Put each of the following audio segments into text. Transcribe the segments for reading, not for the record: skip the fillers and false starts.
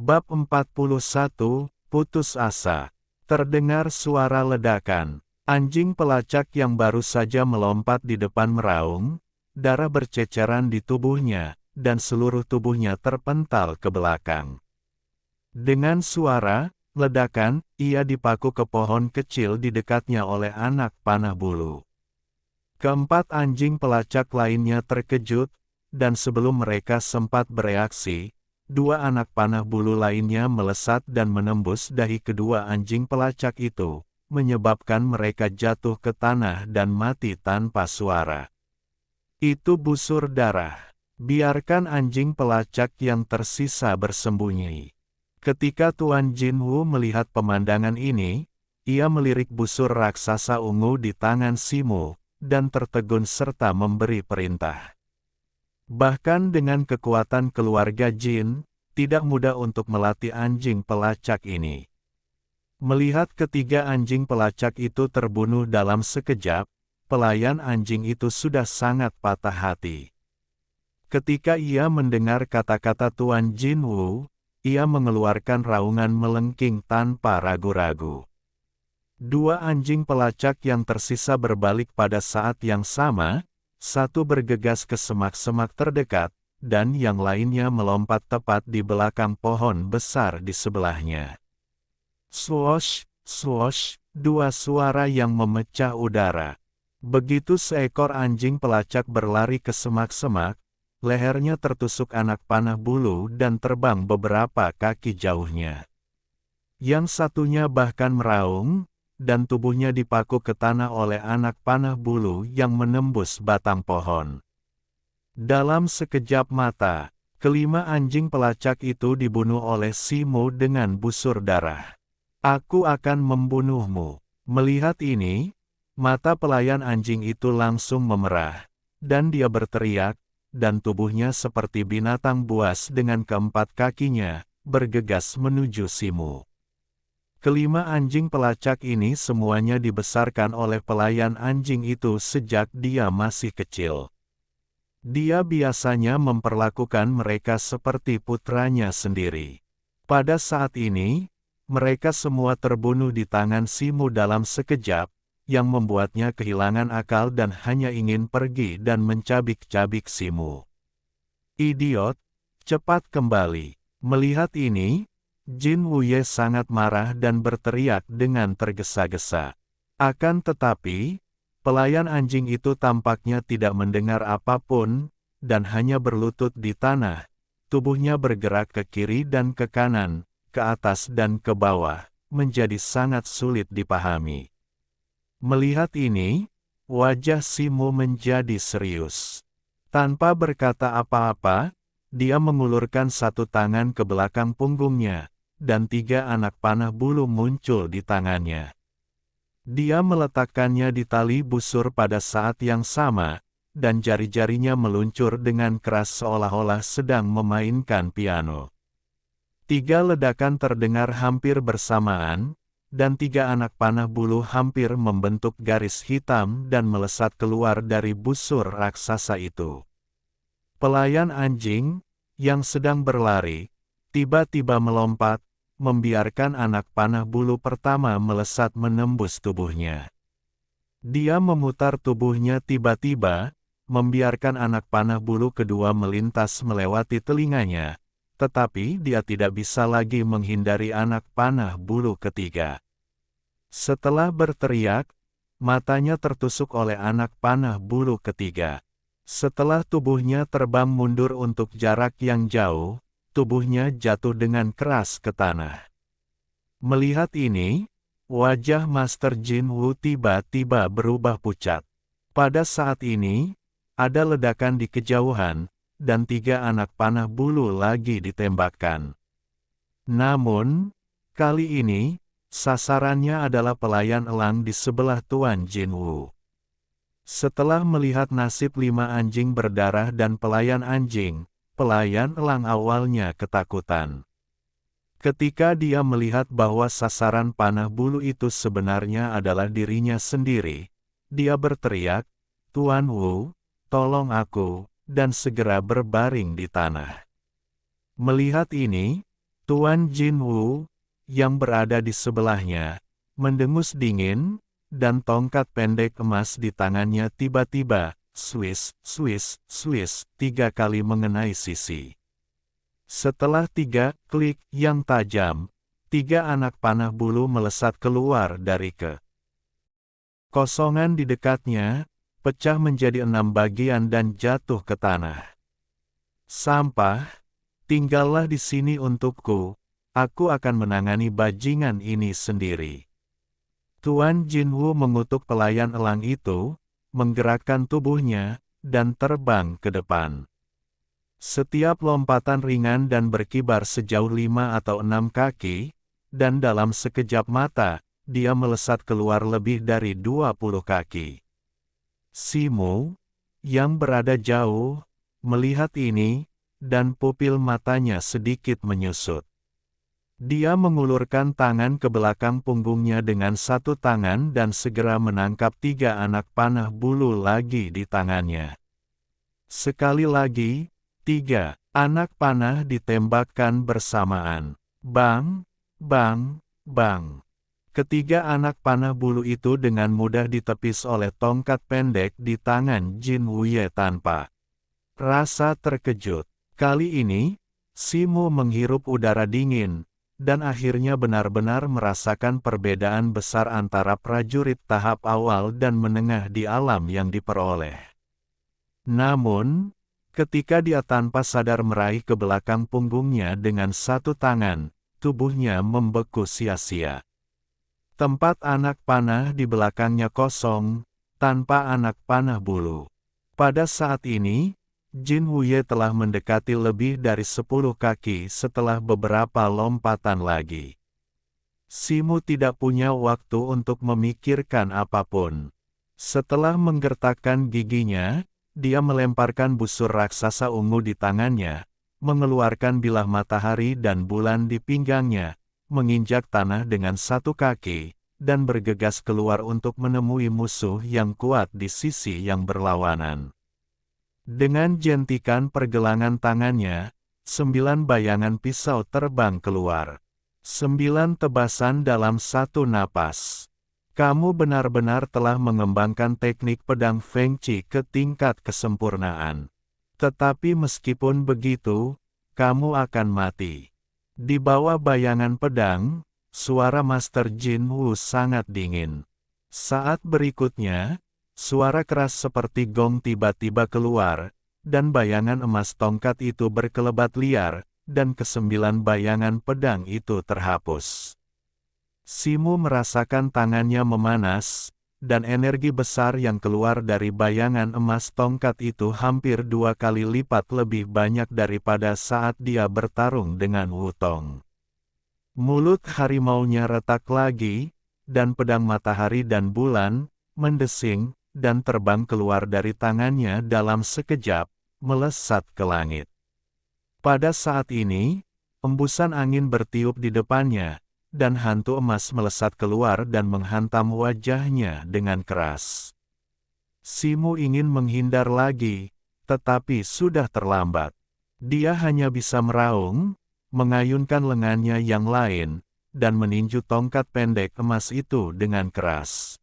Bab 41, Putus Asa. Terdengar suara ledakan. Anjing pelacak yang baru saja melompat di depan meraung, darah berceceran di tubuhnya, dan seluruh tubuhnya terpental ke belakang. Dengan suara ledakan, ia dipaku ke pohon kecil di dekatnya oleh anak panah bulu. Keempat anjing pelacak lainnya terkejut, dan sebelum mereka sempat bereaksi, dua anak panah bulu lainnya melesat dan menembus dahi kedua anjing pelacak itu, menyebabkan mereka jatuh ke tanah dan mati tanpa suara. Itu busur darah. Biarkan anjing pelacak yang tersisa bersembunyi. Ketika Tuan Jinwu melihat pemandangan ini, ia melirik busur raksasa ungu di tangan Simu, dan tertegun serta memberi perintah. Bahkan dengan kekuatan keluarga Jin, tidak mudah untuk melatih anjing pelacak ini. Melihat ketiga anjing pelacak itu terbunuh dalam sekejap, pelayan anjing itu sudah sangat patah hati. Ketika ia mendengar kata-kata Tuan Jinwu, ia mengeluarkan raungan melengking tanpa ragu-ragu. Dua anjing pelacak yang tersisa berbalik pada saat yang sama, satu bergegas ke semak-semak terdekat, dan yang lainnya melompat tepat di belakang pohon besar di sebelahnya. Swoosh, swoosh, dua suara yang memecah udara. Begitu seekor anjing pelacak berlari ke semak-semak, lehernya tertusuk anak panah bulu dan terbang beberapa kaki jauhnya. Yang satunya bahkan meraung, dan tubuhnya dipaku ke tanah oleh anak panah bulu yang menembus batang pohon. Dalam sekejap mata, kelima anjing pelacak itu dibunuh oleh Simu dengan busur darah. Aku akan membunuhmu. Melihat ini, mata pelayan anjing itu langsung memerah, dan dia berteriak, dan tubuhnya seperti binatang buas dengan keempat kakinya, bergegas menuju Simu. Kelima anjing pelacak ini semuanya dibesarkan oleh pelayan anjing itu sejak dia masih kecil. Dia biasanya memperlakukan mereka seperti putranya sendiri. Pada saat ini, mereka semua terbunuh di tangan Simu dalam sekejap, yang membuatnya kehilangan akal dan hanya ingin pergi dan mencabik-cabik Simu. Idiot, cepat kembali. Melihat ini, Jin Wuye sangat marah dan berteriak dengan tergesa-gesa. Akan tetapi, pelayan anjing itu tampaknya tidak mendengar apapun, dan hanya berlutut di tanah. Tubuhnya bergerak ke kiri dan ke kanan, ke atas dan ke bawah, menjadi sangat sulit dipahami. Melihat ini, wajah Simu menjadi serius. Tanpa berkata apa-apa, dia mengulurkan satu tangan ke belakang punggungnya, dan tiga anak panah bulu muncul di tangannya. Dia meletakkannya di tali busur pada saat yang sama, dan jari-jarinya meluncur dengan keras seolah-olah sedang memainkan piano. Tiga ledakan terdengar hampir bersamaan, dan tiga anak panah bulu hampir membentuk garis hitam dan melesat keluar dari busur raksasa itu. Pelayan anjing, yang sedang berlari, tiba-tiba melompat, membiarkan anak panah bulu pertama melesat menembus tubuhnya. Dia memutar tubuhnya tiba-tiba, membiarkan anak panah bulu kedua melintas melewati telinganya, tetapi dia tidak bisa lagi menghindari anak panah bulu ketiga. Setelah berteriak, matanya tertusuk oleh anak panah bulu ketiga. Setelah tubuhnya terbang mundur untuk jarak yang jauh, tubuhnya jatuh dengan keras ke tanah. Melihat ini, wajah Master Jin Wu tiba-tiba berubah pucat. Pada saat ini, ada ledakan di kejauhan, dan tiga anak panah bulu lagi ditembakkan. Namun, kali ini, sasarannya adalah pelayan elang di sebelah Tuan Jinwu. Setelah melihat nasib lima anjing berdarah dan pelayan elang awalnya ketakutan. Ketika dia melihat bahwa sasaran panah bulu itu sebenarnya adalah dirinya sendiri, dia berteriak, "Tuan Wu, tolong aku," dan segera berbaring di tanah. Melihat ini, Tuan Jin Woo, yang berada di sebelahnya, mendengus dingin, dan tongkat pendek emas di tangannya tiba-tiba, swish, swish, swish, 3 kali mengenai sisi. Setelah 3 klik yang tajam, 3 anak panah bulu melesat keluar dari kosongan di dekatnya, pecah menjadi 6 bagian dan jatuh ke tanah. Sampah, tinggallah di sini untukku, aku akan menangani bajingan ini sendiri. Tuan Jin Woo mengutuk pelayan elang itu, menggerakkan tubuhnya, dan terbang ke depan. Setiap lompatan ringan dan berkibar sejauh 5 atau 6 kaki, dan dalam sekejap mata, dia melesat keluar lebih dari 20 kaki. Simu, yang berada jauh, melihat ini, dan pupil matanya sedikit menyusut. Dia mengulurkan tangan ke belakang punggungnya dengan satu tangan dan segera menangkap 3 anak panah bulu lagi di tangannya. Sekali lagi, 3 anak panah ditembakkan bersamaan. Bang, bang, bang. Ketiga anak panah bulu itu dengan mudah ditepis oleh tongkat pendek di tangan Jin Wuye tanpa rasa terkejut. Kali ini, Simu menghirup udara dingin, dan akhirnya benar-benar merasakan perbedaan besar antara prajurit tahap awal dan menengah di alam yang diperoleh. Namun, ketika dia tanpa sadar meraih ke belakang punggungnya dengan satu tangan, tubuhnya membeku sia-sia. Tempat anak panah di belakangnya kosong, tanpa anak panah bulu. Pada saat ini, Jin Wuye telah mendekati lebih dari 10 kaki setelah beberapa lompatan lagi. Simu tidak punya waktu untuk memikirkan apapun. Setelah menggertakkan giginya, dia melemparkan busur raksasa ungu di tangannya, mengeluarkan bilah matahari dan bulan di pinggangnya, menginjak tanah dengan satu kaki, dan bergegas keluar untuk menemui musuh yang kuat di sisi yang berlawanan. Dengan jentikan pergelangan tangannya, 9 bayangan pisau terbang keluar. 9 tebasan dalam satu napas. Kamu benar-benar telah mengembangkan teknik pedang Feng Qi ke tingkat kesempurnaan. Tetapi meskipun begitu, kamu akan mati. Di bawah bayangan pedang, suara Master Jin Woo sangat dingin. Saat berikutnya, suara keras seperti gong tiba-tiba keluar, dan bayangan emas tongkat itu berkelebat liar, dan ke-9 bayangan pedang itu terhapus. Simu merasakan tangannya memanas, dan energi besar yang keluar dari bayangan emas tongkat itu hampir 2 kali lipat lebih banyak daripada saat dia bertarung dengan Wutong. Mulut harimaunya retak lagi, dan pedang matahari dan bulan, mendesing, dan terbang keluar dari tangannya dalam sekejap, melesat ke langit. Pada saat ini, embusan angin bertiup di depannya, dan hantu emas melesat keluar dan menghantam wajahnya dengan keras. Simu ingin menghindar lagi, tetapi sudah terlambat. Dia hanya bisa meraung, mengayunkan lengannya yang lain, dan meninju tongkat pendek emas itu dengan keras.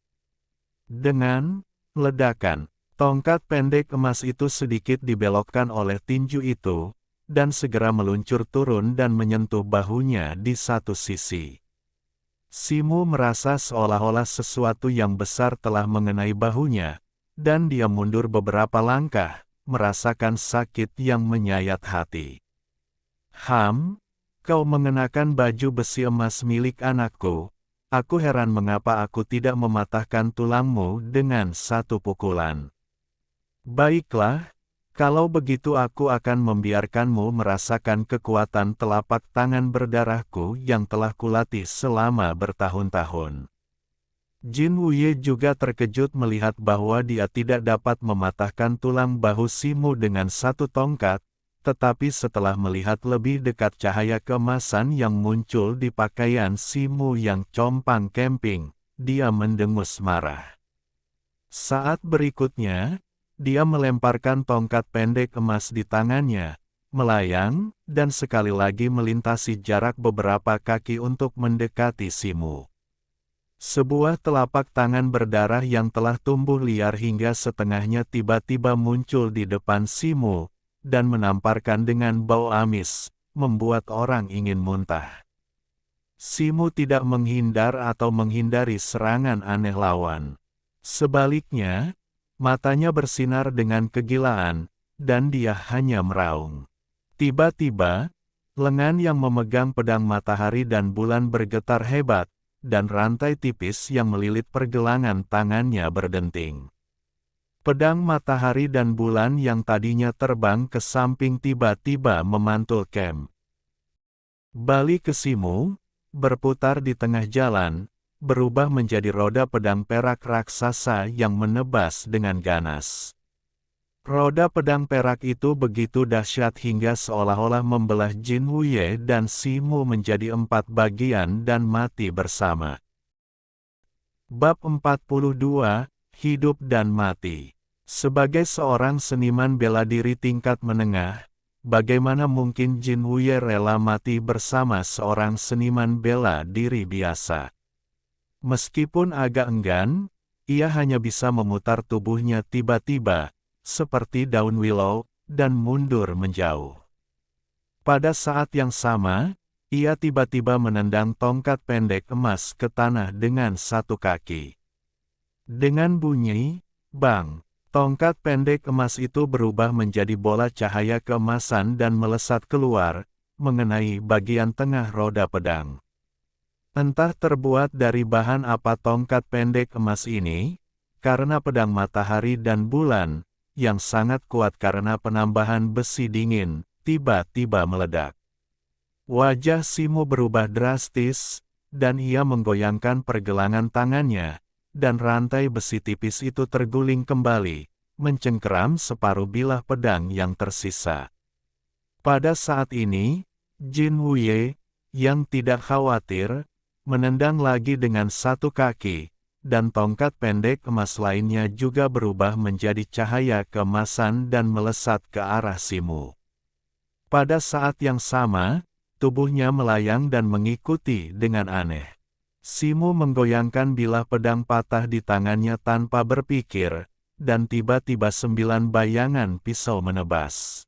Dengan ledakan, tongkat pendek emas itu sedikit dibelokkan oleh tinju itu, dan segera meluncur turun dan menyentuh bahunya di satu sisi. Simu merasa seolah-olah sesuatu yang besar telah mengenai bahunya, dan dia mundur beberapa langkah, merasakan sakit yang menyayat hati. Kau mengenakan baju besi emas milik anakku. Aku heran mengapa aku tidak mematahkan tulangmu dengan satu pukulan. Baiklah, kalau begitu aku akan membiarkanmu merasakan kekuatan telapak tangan berdarahku yang telah kulatih selama bertahun-tahun. Jin Wuye juga terkejut melihat bahwa dia tidak dapat mematahkan tulang bahu Simu dengan satu tongkat, tetapi setelah melihat lebih dekat cahaya keemasan yang muncul di pakaian Simu yang compang-camping, dia mendengus marah. Saat berikutnya, dia melemparkan tongkat pendek emas di tangannya, melayang, dan sekali lagi melintasi jarak beberapa kaki untuk mendekati Simu. Sebuah telapak tangan berdarah yang telah tumbuh liar hingga setengahnya tiba-tiba muncul di depan Simu, dan menamparkan dengan bau amis, membuat orang ingin muntah. Simu tidak menghindar atau menghindari serangan aneh lawan. Sebaliknya, matanya bersinar dengan kegilaan, dan dia hanya meraung. Tiba-tiba, lengan yang memegang pedang matahari dan bulan bergetar hebat, dan rantai tipis yang melilit pergelangan tangannya berdenting. Pedang matahari dan bulan yang tadinya terbang ke samping tiba-tiba memantul Kem. Balik ke Simu, berputar di tengah jalan, berubah menjadi roda pedang perak raksasa yang menebas dengan ganas. Roda pedang perak itu begitu dahsyat hingga seolah-olah membelah Jin Wuye dan Simu menjadi 4 bagian dan mati bersama. Bab 42, Hidup dan Mati. Sebagai seorang seniman bela diri tingkat menengah, bagaimana mungkin Jin Wuye rela mati bersama seorang seniman bela diri biasa? Meskipun agak enggan, ia hanya bisa memutar tubuhnya tiba-tiba, seperti daun willow, dan mundur menjauh. Pada saat yang sama, ia tiba-tiba menendang tongkat pendek emas ke tanah dengan satu kaki. Dengan bunyi, bang, tongkat pendek emas itu berubah menjadi bola cahaya keemasan dan melesat keluar, mengenai bagian tengah roda pedang. Entah terbuat dari bahan apa tongkat pendek emas ini, karena pedang matahari dan bulan, yang sangat kuat karena penambahan besi dingin, tiba-tiba meledak. Wajah Simu berubah drastis, dan ia menggoyangkan pergelangan tangannya, dan rantai besi tipis itu terguling kembali, mencengkeram separuh bilah pedang yang tersisa. Pada saat ini, Jin Wuye, yang tidak khawatir, menendang lagi dengan satu kaki, dan tongkat pendek emas lainnya juga berubah menjadi cahaya keemasan dan melesat ke arah Simu. Pada saat yang sama, tubuhnya melayang dan mengikuti dengan aneh. Simu menggoyangkan bilah pedang patah di tangannya tanpa berpikir, dan tiba-tiba 9 bayangan pisau menebas.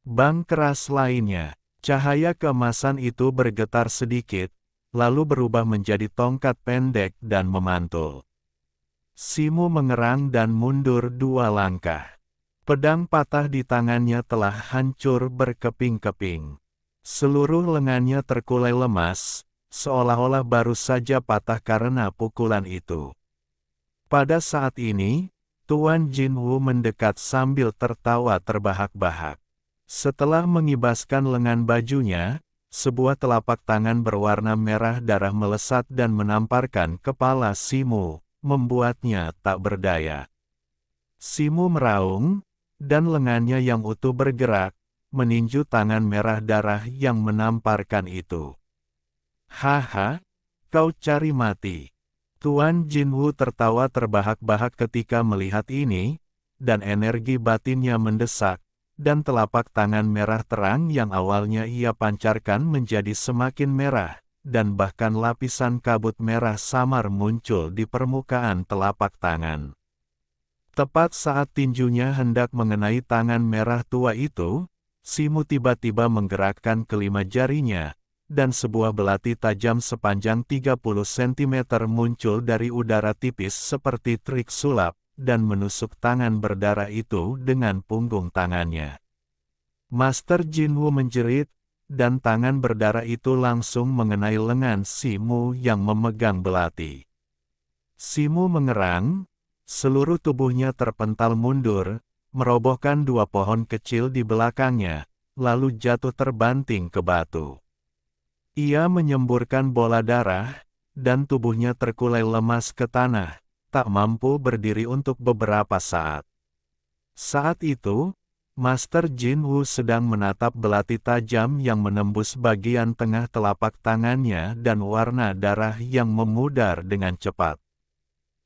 Bang keras lainnya, cahaya keemasan itu bergetar sedikit, lalu berubah menjadi tongkat pendek dan memantul. Simu mengerang dan mundur 2 langkah. Pedang patah di tangannya telah hancur berkeping-keping. Seluruh lengannya terkulai lemas, seolah-olah baru saja patah karena pukulan itu. Pada saat ini, Tuan Jinwu mendekat sambil tertawa terbahak-bahak. Setelah mengibaskan lengan bajunya, sebuah telapak tangan berwarna merah darah melesat dan menamparkan kepala Simu, membuatnya tak berdaya. Simu meraung, dan lengannya yang utuh bergerak, meninju tangan merah darah yang menamparkan itu. Haha, kau cari mati. Tuan Jinwu tertawa terbahak-bahak ketika melihat ini, dan energi batinnya mendesak, dan telapak tangan merah terang yang awalnya ia pancarkan menjadi semakin merah, dan bahkan lapisan kabut merah samar muncul di permukaan telapak tangan. Tepat saat tinjunya hendak mengenai tangan merah tua itu, Simu tiba-tiba menggerakkan kelima jarinya, dan sebuah belati tajam sepanjang 30 cm muncul dari udara tipis seperti trik sulap, dan menusuk tangan berdarah itu dengan punggung tangannya. Master Jinwu menjerit, dan tangan berdarah itu langsung mengenai lengan Simu yang memegang belati. Simu mengerang, seluruh tubuhnya terpental mundur, merobohkan 2 pohon kecil di belakangnya, lalu jatuh terbanting ke batu. Ia menyemburkan bola darah, dan tubuhnya terkulai lemas ke tanah, tak mampu berdiri untuk beberapa saat. Saat itu, Master Jinwu sedang menatap belati tajam yang menembus bagian tengah telapak tangannya dan warna darah yang memudar dengan cepat.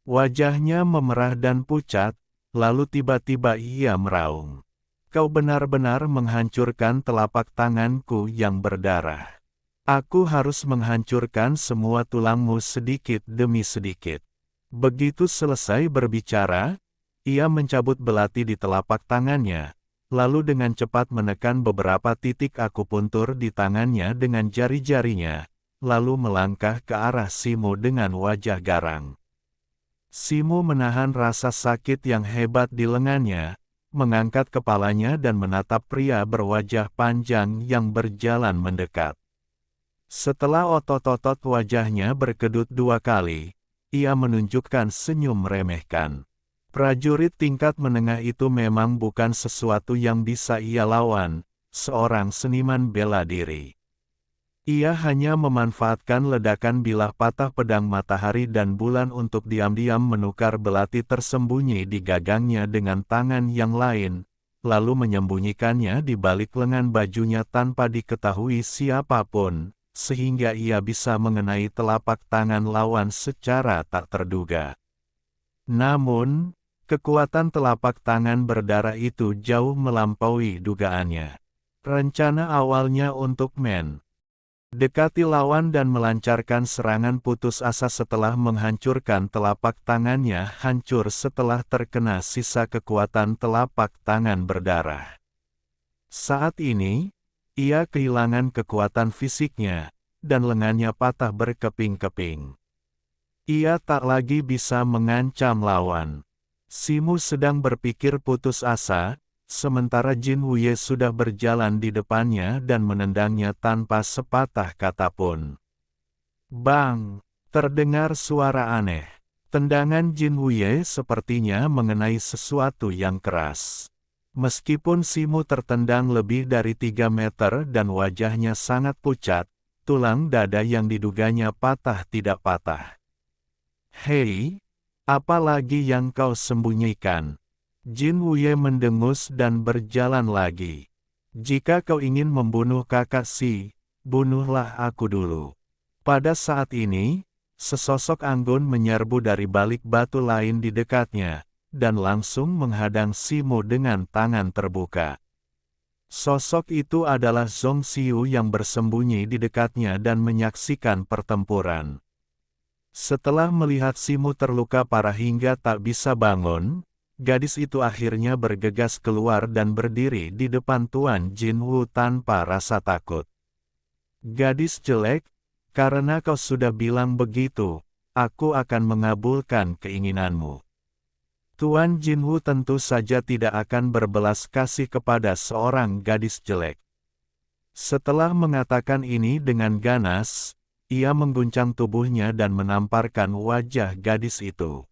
Wajahnya memerah dan pucat, lalu tiba-tiba ia meraung. Kau benar-benar menghancurkan telapak tanganku yang berdarah. Aku harus menghancurkan semua tulangmu sedikit demi sedikit. Begitu selesai berbicara, ia mencabut belati di telapak tangannya, lalu dengan cepat menekan beberapa titik akupuntur di tangannya dengan jari-jarinya, lalu melangkah ke arah Simo dengan wajah garang. Simo menahan rasa sakit yang hebat di lengannya, mengangkat kepalanya dan menatap pria berwajah panjang yang berjalan mendekat. Setelah otot-otot wajahnya berkedut 2 kali, ia menunjukkan senyum meremehkan. Prajurit tingkat menengah itu memang bukan sesuatu yang bisa ia lawan, seorang seniman bela diri. Ia hanya memanfaatkan ledakan bilah patah pedang matahari dan bulan untuk diam-diam menukar belati tersembunyi di gagangnya dengan tangan yang lain, lalu menyembunyikannya di balik lengan bajunya tanpa diketahui siapapun, sehingga ia bisa mengenai telapak tangan lawan secara tak terduga. Namun, kekuatan telapak tangan berdarah itu jauh melampaui dugaannya. Rencana awalnya untuk dekati lawan dan melancarkan serangan putus asa setelah menghancurkan telapak tangannya hancur setelah terkena sisa kekuatan telapak tangan berdarah. Saat ini, ia kehilangan kekuatan fisiknya, dan lengannya patah berkeping-keping. Ia tak lagi bisa mengancam lawan. Simo sedang berpikir putus asa, sementara Jin Wuye sudah berjalan di depannya dan menendangnya tanpa sepatah kata pun. Bang! Terdengar suara aneh. Tendangan Jin Wuye sepertinya mengenai sesuatu yang keras. Meskipun Simo tertendang lebih dari 3 meter dan wajahnya sangat pucat, tulang dada yang diduganya patah tidak patah. Hei! Apa lagi yang kau sembunyikan? Jin Wuye mendengus dan berjalan lagi. Jika kau ingin membunuh kakak Si, bunuhlah aku dulu. Pada saat ini, sesosok anggun menyerbu dari balik batu lain di dekatnya, dan langsung menghadang Simo dengan tangan terbuka. Sosok itu adalah Zhong Xiu yang bersembunyi di dekatnya dan menyaksikan pertempuran. Setelah melihat Simo terluka parah hingga tak bisa bangun, gadis itu akhirnya bergegas keluar dan berdiri di depan Tuan Jin Wu tanpa rasa takut. Gadis jelek, karena kau sudah bilang begitu, aku akan mengabulkan keinginanmu. Tuan Jin Wu tentu saja tidak akan berbelas kasih kepada seorang gadis jelek. Setelah mengatakan ini dengan ganas, ia mengguncang tubuhnya dan menamparkan wajah gadis itu.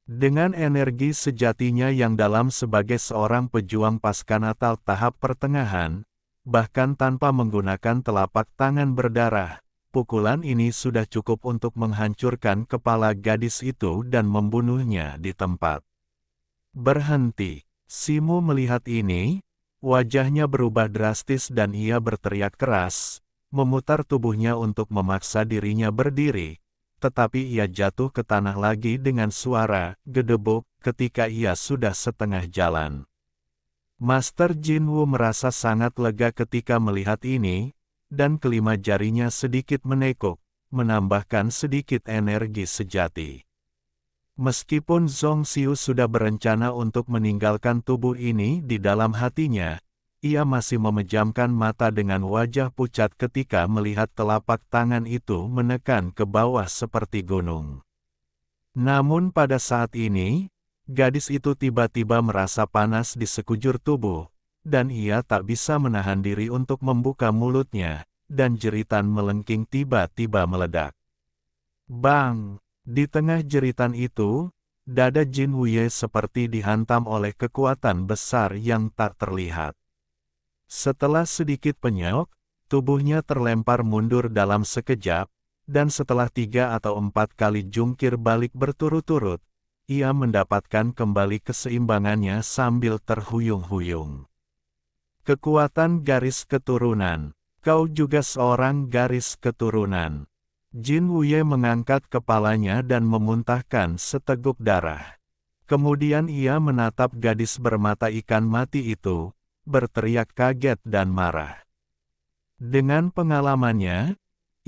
Dengan energi sejatinya yang dalam sebagai seorang pejuang pasca-natal tahap pertengahan, bahkan tanpa menggunakan telapak tangan berdarah, pukulan ini sudah cukup untuk menghancurkan kepala gadis itu dan membunuhnya di tempat. Berhenti. Simo melihat ini, wajahnya berubah drastis dan ia berteriak keras, memutar tubuhnya untuk memaksa dirinya berdiri, tetapi ia jatuh ke tanah lagi dengan suara gedebuk ketika ia sudah setengah jalan. Master Jin Wu merasa sangat lega ketika melihat ini, dan kelima jarinya sedikit menekuk, menambahkan sedikit energi sejati. Meskipun Zhong Xiu sudah berencana untuk meninggalkan tubuh ini di dalam hatinya, ia masih memejamkan mata dengan wajah pucat ketika melihat telapak tangan itu menekan ke bawah seperti gunung. Namun pada saat ini, gadis itu tiba-tiba merasa panas di sekujur tubuh, dan ia tak bisa menahan diri untuk membuka mulutnya, dan jeritan melengking tiba-tiba meledak. Bang! Di tengah jeritan itu, dada Jin Wuye seperti dihantam oleh kekuatan besar yang tak terlihat. Setelah sedikit penyok, tubuhnya terlempar mundur dalam sekejap, dan setelah 3 atau 4 kali jungkir balik berturut-turut, ia mendapatkan kembali keseimbangannya sambil terhuyung-huyung. Kekuatan garis keturunan. Kau juga seorang garis keturunan. Jin Wuye mengangkat kepalanya dan memuntahkan seteguk darah. Kemudian ia menatap gadis bermata ikan mati itu, berteriak kaget dan marah. Dengan pengalamannya,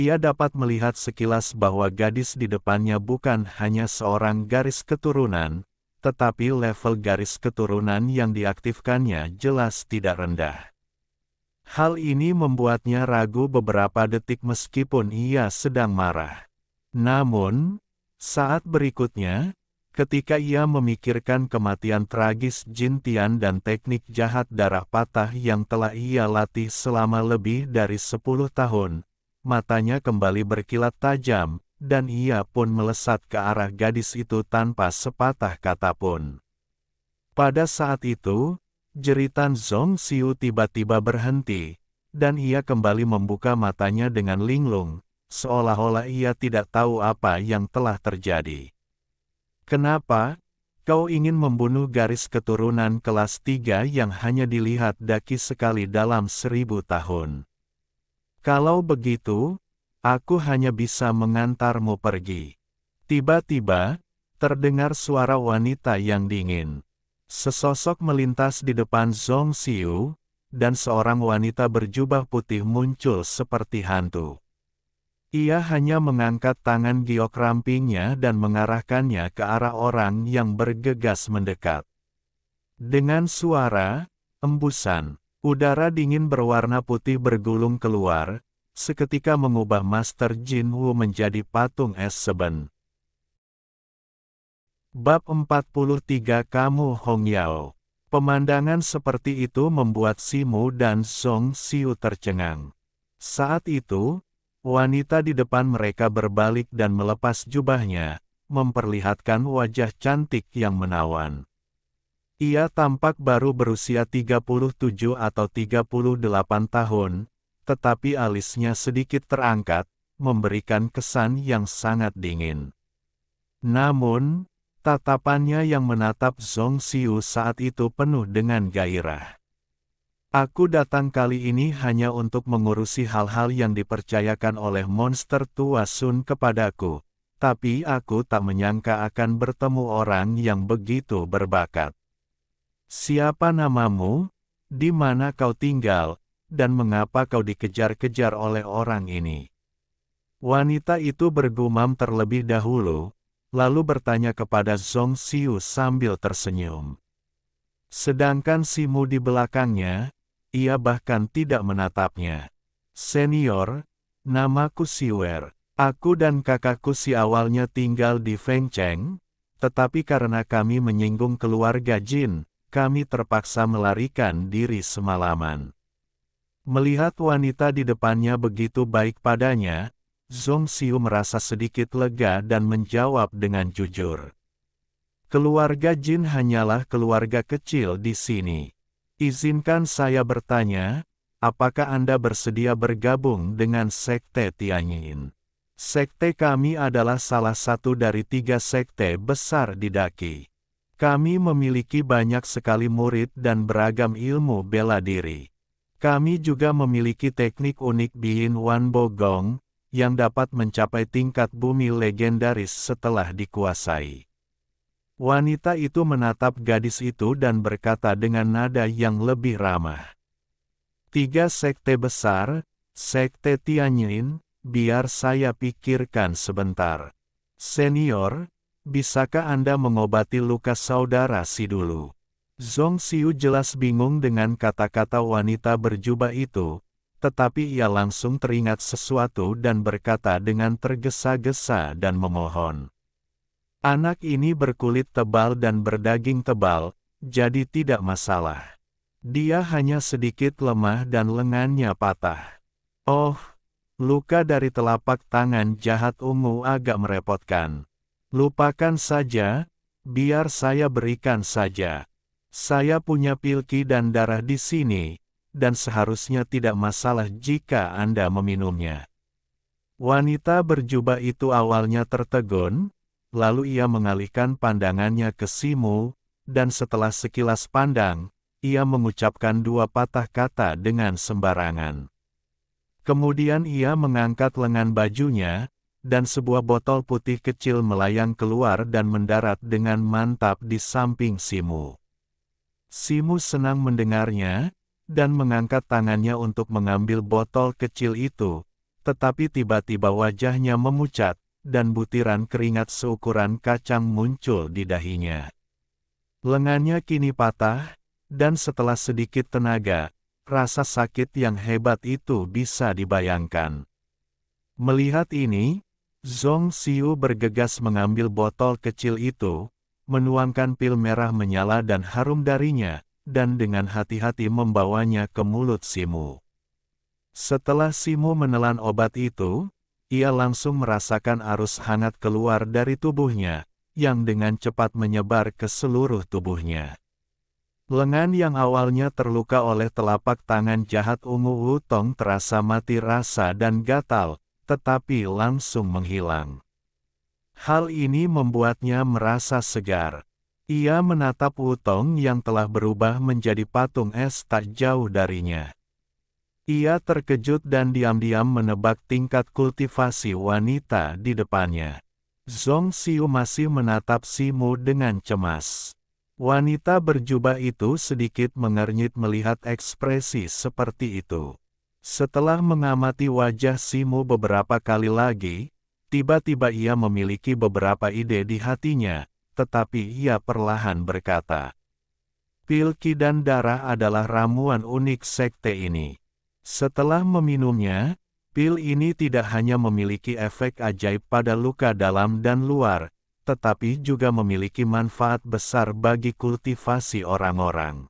ia dapat melihat sekilas bahwa gadis di depannya bukan hanya seorang garis keturunan, tetapi level garis keturunan yang diaktifkannya jelas tidak rendah. Hal ini membuatnya ragu beberapa detik meskipun ia sedang marah. Namun, saat berikutnya, ketika ia memikirkan kematian tragis Jin Tian dan teknik jahat darah patah yang telah ia latih selama lebih dari 10 tahun, matanya kembali berkilat tajam, dan ia pun melesat ke arah gadis itu tanpa sepatah kata pun. Pada saat itu, jeritan Zhong Xiu tiba-tiba berhenti, dan ia kembali membuka matanya dengan linglung, seolah-olah ia tidak tahu apa yang telah terjadi. Kenapa? Kau ingin membunuh garis keturunan kelas 3 yang hanya dilihat daki sekali dalam 1000 tahun. Kalau begitu, aku hanya bisa mengantarmu pergi. Tiba-tiba, terdengar suara wanita yang dingin. Sesosok melintas di depan Zhong Xiu, dan seorang wanita berjubah putih muncul seperti hantu. Ia hanya mengangkat tangan giok rampingnya dan mengarahkannya ke arah orang yang bergegas mendekat. Dengan suara embusan, udara dingin berwarna putih bergulung keluar, seketika mengubah Master Jin Wu menjadi patung es seben. Bab 43 Kamu Hong Yao. Pemandangan seperti itu membuat Simu dan Zhong Xiu tercengang. Saat itu, wanita di depan mereka berbalik dan melepas jubahnya, memperlihatkan wajah cantik yang menawan. Ia tampak baru berusia 37 atau 38 tahun, tetapi alisnya sedikit terangkat, memberikan kesan yang sangat dingin. Namun, tatapannya yang menatap Zhong Xiu saat itu penuh dengan gairah. Aku datang kali ini hanya untuk mengurusi hal-hal yang dipercayakan oleh monster tua Sun kepadaku, tapi aku tak menyangka akan bertemu orang yang begitu berbakat. Siapa namamu? Di mana kau tinggal? Dan mengapa kau dikejar-kejar oleh orang ini? Wanita itu bergumam terlebih dahulu, lalu bertanya kepada Zhong Xiu sambil tersenyum. Sedangkan Simu di belakangnya, ia bahkan tidak menatapnya. Senior, namaku Siwer. Aku dan kakakku Si awalnya tinggal di Fengcheng, tetapi karena kami menyinggung keluarga Jin, kami terpaksa melarikan diri semalaman. Melihat wanita di depannya begitu baik padanya, Zhong Xiu merasa sedikit lega dan menjawab dengan jujur. Keluarga Jin hanyalah keluarga kecil di sini. Izinkan saya bertanya, apakah Anda bersedia bergabung dengan Sekte Tianyin? Sekte kami adalah salah satu dari 3 sekte besar di Daqi. Kami memiliki banyak sekali murid dan beragam ilmu bela diri. Kami juga memiliki teknik unik Biyin Wan Bo Gong, yang dapat mencapai tingkat bumi legendaris setelah dikuasai. Wanita itu menatap gadis itu dan berkata dengan nada yang lebih ramah. 3 sekte besar, Sekte Tianyin, biar saya pikirkan sebentar. Senior, bisakah Anda mengobati luka saudara si dulu? Zhong Xiu jelas bingung dengan kata-kata wanita berjubah itu, tetapi ia langsung teringat sesuatu dan berkata dengan tergesa-gesa dan memohon. Anak ini berkulit tebal dan berdaging tebal, jadi tidak masalah. Dia hanya sedikit lemah dan lengannya patah. Oh, luka dari telapak tangan jahat ungu agak merepotkan. Lupakan saja, biar saya berikan saja. Saya punya pilki dan darah di sini, dan seharusnya tidak masalah jika Anda meminumnya. Wanita berjubah itu awalnya tertegun, lalu ia mengalihkan pandangannya ke Simu, dan setelah sekilas pandang, ia mengucapkan 2 patah kata dengan sembarangan. Kemudian ia mengangkat lengan bajunya, dan sebuah botol putih kecil melayang keluar dan mendarat dengan mantap di samping Simu. Simu senang mendengarnya, dan mengangkat tangannya untuk mengambil botol kecil itu, tetapi tiba-tiba wajahnya memucat, dan butiran keringat seukuran kacang muncul di dahinya. Lengannya kini patah, dan setelah sedikit tenaga, rasa sakit yang hebat itu bisa dibayangkan. Melihat ini, Zhong Xiu bergegas mengambil botol kecil itu, menuangkan pil merah menyala dan harum darinya, dan dengan hati-hati membawanya ke mulut Simu. Setelah Simu menelan obat itu, ia langsung merasakan arus hangat keluar dari tubuhnya, yang dengan cepat menyebar ke seluruh tubuhnya. Lengan yang awalnya terluka oleh telapak tangan jahat ungu Wutong terasa mati rasa dan gatal, tetapi langsung menghilang. Hal ini membuatnya merasa segar. Ia menatap Wutong yang telah berubah menjadi patung es tak jauh darinya. Ia terkejut dan diam-diam menebak tingkat kultivasi wanita di depannya. Zhong Xiu masih menatap Simu dengan cemas. Wanita berjubah itu sedikit mengernyit melihat ekspresi seperti itu. Setelah mengamati wajah Simu beberapa kali lagi, tiba-tiba ia memiliki beberapa ide di hatinya, tetapi ia perlahan berkata, "Pil Qi dan darah adalah ramuan unik sekte ini. Setelah meminumnya, pil ini tidak hanya memiliki efek ajaib pada luka dalam dan luar, tetapi juga memiliki manfaat besar bagi kultivasi orang-orang.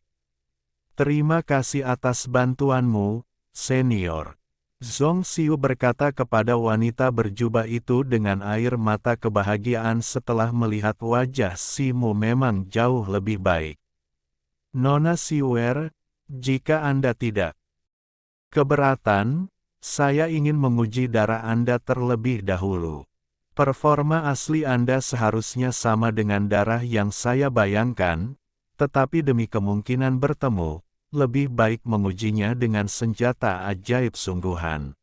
Terima kasih atas bantuanmu, senior." Zhong Xiu berkata kepada wanita berjubah itu dengan air mata kebahagiaan setelah melihat wajah Simu memang jauh lebih baik. "Nona Xiuer, jika Anda tidak keberatan, saya ingin menguji darah Anda terlebih dahulu. Performa asli Anda seharusnya sama dengan darah yang saya bayangkan, tetapi demi kemungkinan bertemu, lebih baik mengujinya dengan senjata ajaib sungguhan."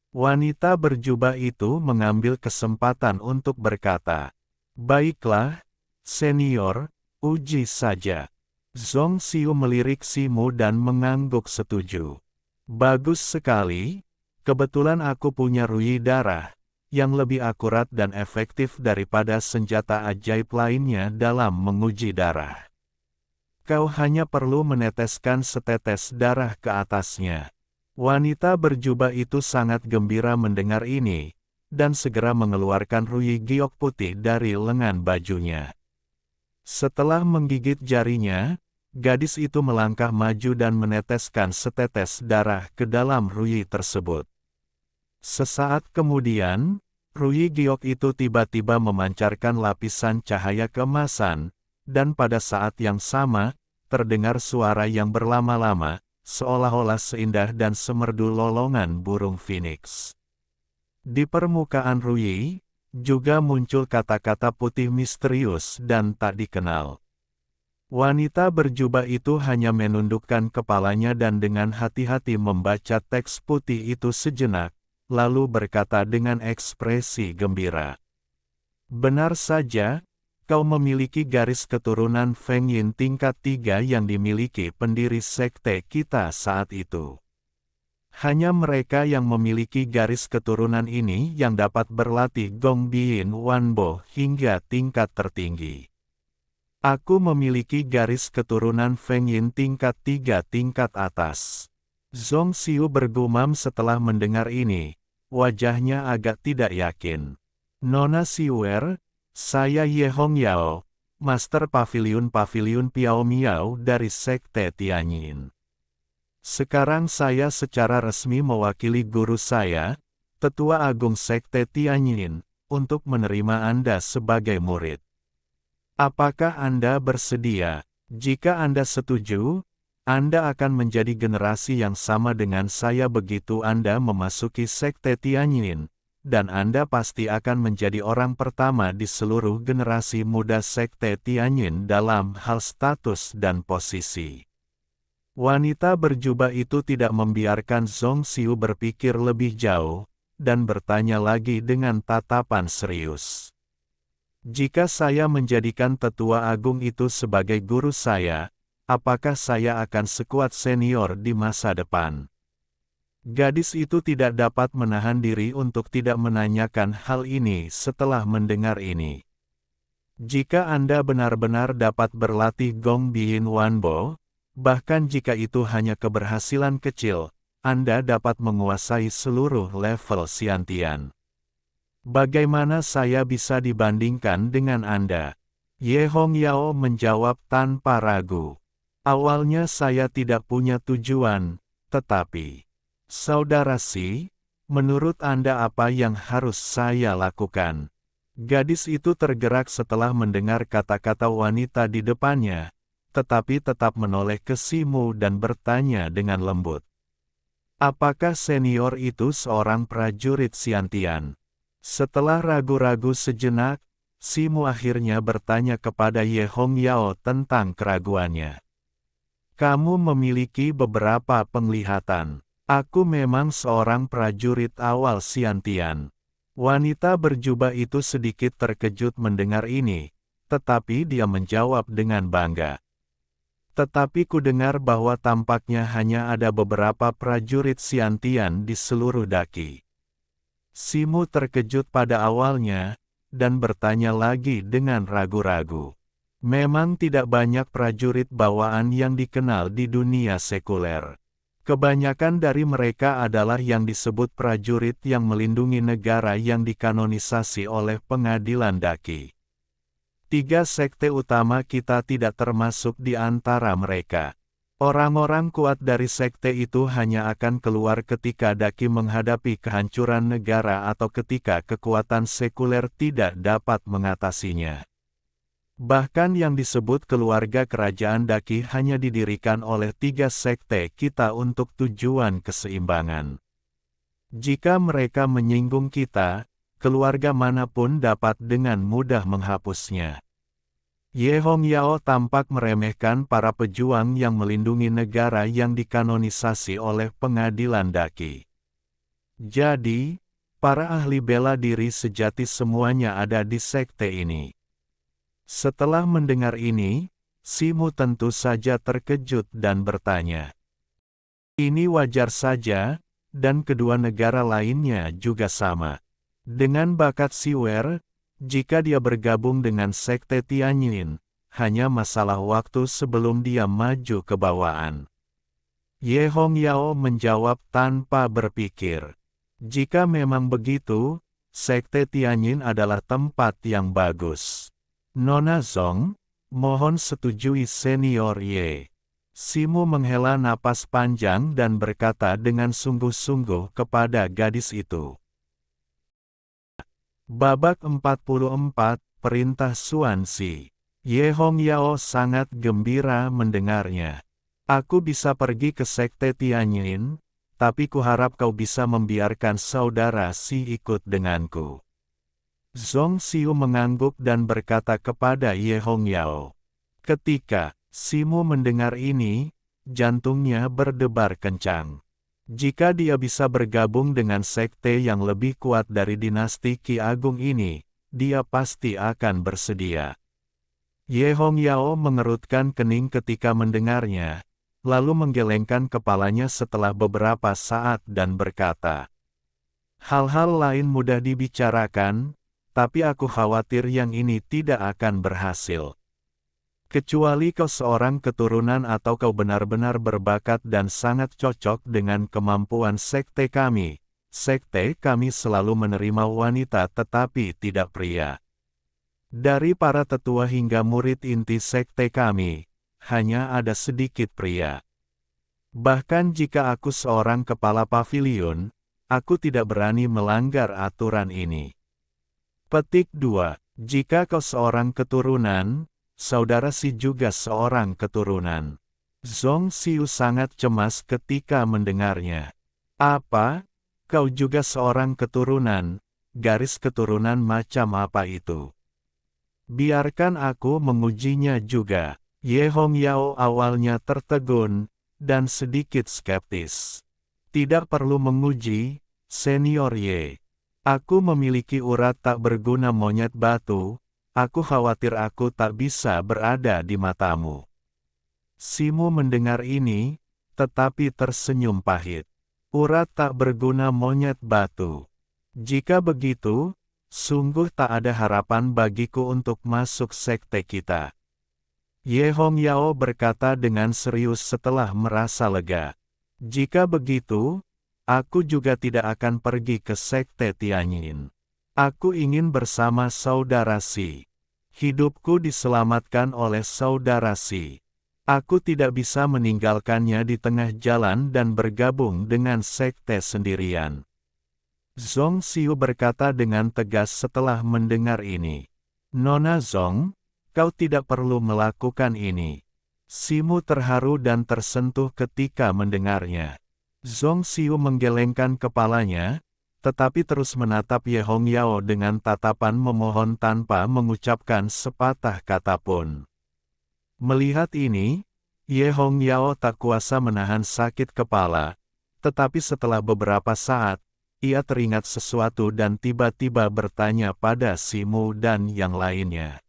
Wanita berjubah itu mengambil kesempatan untuk berkata, "Baiklah, senior, uji saja." Zhong Xiu melirik Simu dan mengangguk setuju. "Bagus sekali, kebetulan aku punya ruyi darah, yang lebih akurat dan efektif daripada senjata ajaib lainnya dalam menguji darah. Kau hanya perlu meneteskan setetes darah ke atasnya." Wanita berjubah itu sangat gembira mendengar ini, dan segera mengeluarkan ruyi giok putih dari lengan bajunya. Setelah menggigit jarinya, gadis itu melangkah maju dan meneteskan setetes darah ke dalam ruyi tersebut. Sesaat kemudian, ruyi giok itu tiba-tiba memancarkan lapisan cahaya keemasan, dan pada saat yang sama, terdengar suara yang berlama-lama, seolah-olah seindah dan semerdu lolongan burung phoenix. Di permukaan ruyi, juga muncul kata-kata putih misterius dan tak dikenal. Wanita berjubah itu hanya menundukkan kepalanya dan dengan hati-hati membaca teks putih itu sejenak, lalu berkata dengan ekspresi gembira, "Benar saja, kau memiliki garis keturunan Feng Yin tingkat 3 yang dimiliki pendiri sekte kita saat itu. Hanya mereka yang memiliki garis keturunan ini yang dapat berlatih Gong Biyin Wanbo hingga tingkat tertinggi. Aku memiliki garis keturunan Feng Yin tingkat 3 tingkat atas." Zhong Xiu bergumam setelah mendengar ini, wajahnya agak tidak yakin. "Nona Xiuer, saya Ye Hong Yao, Master Paviliun Piao Miao dari Sekte Tianyin. Sekarang saya secara resmi mewakili guru saya, Tetua Agung Sekte Tianyin, untuk menerima Anda sebagai murid. Apakah Anda bersedia? Jika Anda setuju, Anda akan menjadi generasi yang sama dengan saya begitu Anda memasuki Sekte Tianyin, dan Anda pasti akan menjadi orang pertama di seluruh generasi muda Sekte Tianyin dalam hal status dan posisi." Wanita berjubah itu tidak membiarkan Zhong Xiu berpikir lebih jauh, dan bertanya lagi dengan tatapan serius. Jika saya menjadikan tetua agung itu sebagai guru saya, apakah saya akan sekuat senior di masa depan? Gadis itu tidak dapat menahan diri untuk tidak menanyakan hal ini setelah mendengar ini. Jika Anda benar-benar dapat berlatih Gong Biin Wanbo, bahkan jika itu hanya keberhasilan kecil, Anda dapat menguasai seluruh level Xiantian. Bagaimana saya bisa dibandingkan dengan Anda? Ye Hongyao menjawab tanpa ragu. Awalnya saya tidak punya tujuan, tetapi... Saudara Si, menurut Anda apa yang harus saya lakukan? Gadis itu tergerak setelah mendengar kata-kata wanita di depannya, tetapi tetap menoleh ke Simu dan bertanya dengan lembut. Apakah senior itu seorang prajurit Xiantian? Setelah ragu-ragu sejenak, Simu akhirnya bertanya kepada Ye Hongyao tentang keraguannya. Kamu memiliki beberapa penglihatan. Aku memang seorang prajurit awal Xiantian. Wanita berjubah itu sedikit terkejut mendengar ini, tetapi dia menjawab dengan bangga. Tetapi ku dengar bahwa tampaknya hanya ada beberapa prajurit Xiantian di seluruh Daqi. Simu terkejut pada awalnya, dan bertanya lagi dengan ragu-ragu. Memang tidak banyak prajurit bawaan yang dikenal di dunia sekuler. Kebanyakan dari mereka adalah yang disebut prajurit yang melindungi negara yang dikanonisasi oleh pengadilan Daqi. 3 sekte utama kita tidak termasuk di antara mereka. Orang-orang kuat dari sekte itu hanya akan keluar ketika Daqi menghadapi kehancuran negara atau ketika kekuatan sekuler tidak dapat mengatasinya. Bahkan yang disebut keluarga kerajaan Daqi hanya didirikan oleh 3 sekte kita untuk tujuan keseimbangan. Jika mereka menyinggung kita, keluarga manapun dapat dengan mudah menghapusnya. Ye Hongyao tampak meremehkan para pejuang yang melindungi negara yang dikanonisasi oleh pengadilan Daqi. Jadi, para ahli bela diri sejati semuanya ada di sekte ini. Setelah mendengar ini, Simu tentu saja terkejut dan bertanya. Ini wajar saja, dan kedua negara lainnya juga sama. Dengan bakat Siwer, jika dia bergabung dengan sekte Tianyin, hanya masalah waktu sebelum dia maju ke bawaan. Ye Hongyao menjawab tanpa berpikir. Jika memang begitu, sekte Tianyin adalah tempat yang bagus. Nona Zong, mohon setujui senior Ye. Simu menghela napas panjang dan berkata dengan sungguh-sungguh kepada gadis itu. Babak 44, Perintah Xuan Si. Ye Hongyao sangat gembira mendengarnya. Aku bisa pergi ke sekte Tianyin, tapi kuharap kau bisa membiarkan saudara Si ikut denganku. Zong Xiu mengangguk dan berkata kepada Ye Hongyao. Ketika Simu mendengar ini, jantungnya berdebar kencang. Jika dia bisa bergabung dengan sekte yang lebih kuat dari dinasti Qi Agung ini, dia pasti akan bersedia. Ye Hongyao mengerutkan kening ketika mendengarnya, lalu menggelengkan kepalanya setelah beberapa saat dan berkata, hal-hal lain mudah dibicarakan, tapi aku khawatir yang ini tidak akan berhasil. Kecuali kau seorang keturunan atau kau benar-benar berbakat dan sangat cocok dengan kemampuan sekte kami. Sekte kami selalu menerima wanita tetapi tidak pria. Dari para tetua hingga murid inti sekte kami, hanya ada sedikit pria. Bahkan jika aku seorang kepala pavilion, aku tidak berani melanggar aturan ini. Petik 2. Jika kau seorang keturunan, saudara Si juga seorang keturunan. Zong Xiu sangat cemas ketika mendengarnya. Apa? Kau juga seorang keturunan? Garis keturunan macam apa itu? Biarkan aku mengujinya juga. Ye Hongyao awalnya tertegun, dan sedikit skeptis. Tidak perlu menguji, Senior Ye. Aku memiliki urat tak berguna monyet batu, aku khawatir aku tak bisa berada di matamu. Simu mendengar ini, tetapi tersenyum pahit. Urat tak berguna monyet batu. Jika begitu, sungguh tak ada harapan bagiku untuk masuk sekte kita. Ye Hongyao berkata dengan serius setelah merasa lega. Jika begitu, aku juga tidak akan pergi ke sekte Tianyin. Aku ingin bersama saudara Si. Hidupku diselamatkan oleh saudara Si. Aku tidak bisa meninggalkannya di tengah jalan dan bergabung dengan sekte sendirian. Zhong Xiu berkata dengan tegas setelah mendengar ini. Nona Zhong, kau tidak perlu melakukan ini. Simu terharu dan tersentuh ketika mendengarnya. Zhong Xiu menggelengkan kepalanya, tetapi terus menatap Ye Hongyao dengan tatapan memohon tanpa mengucapkan sepatah kata pun. Melihat ini, Ye Hongyao tak kuasa menahan sakit kepala, tetapi setelah beberapa saat, ia teringat sesuatu dan tiba-tiba bertanya pada Simu dan yang lainnya.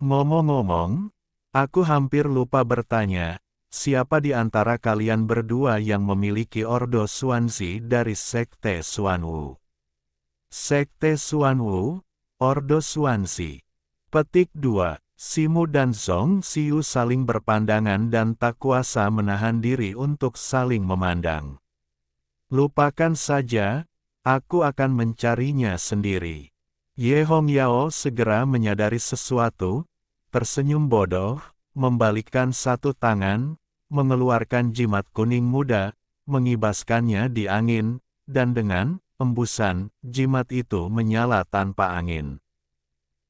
Ngomong-ngomong, aku hampir lupa bertanya, siapa di antara kalian berdua yang memiliki Ordo Xuanzi dari Sekte Xuanwu? Sekte Xuanwu, Ordo Xuanzi. Petik 2. Simu dan Zhong Xiu saling berpandangan dan tak kuasa menahan diri untuk saling memandang. Lupakan saja, aku akan mencarinya sendiri. Ye Hongyao segera menyadari sesuatu, tersenyum bodoh, membalikkan satu tangan, mengeluarkan jimat kuning muda, mengibaskannya di angin, dan dengan embusan, jimat itu menyala tanpa angin.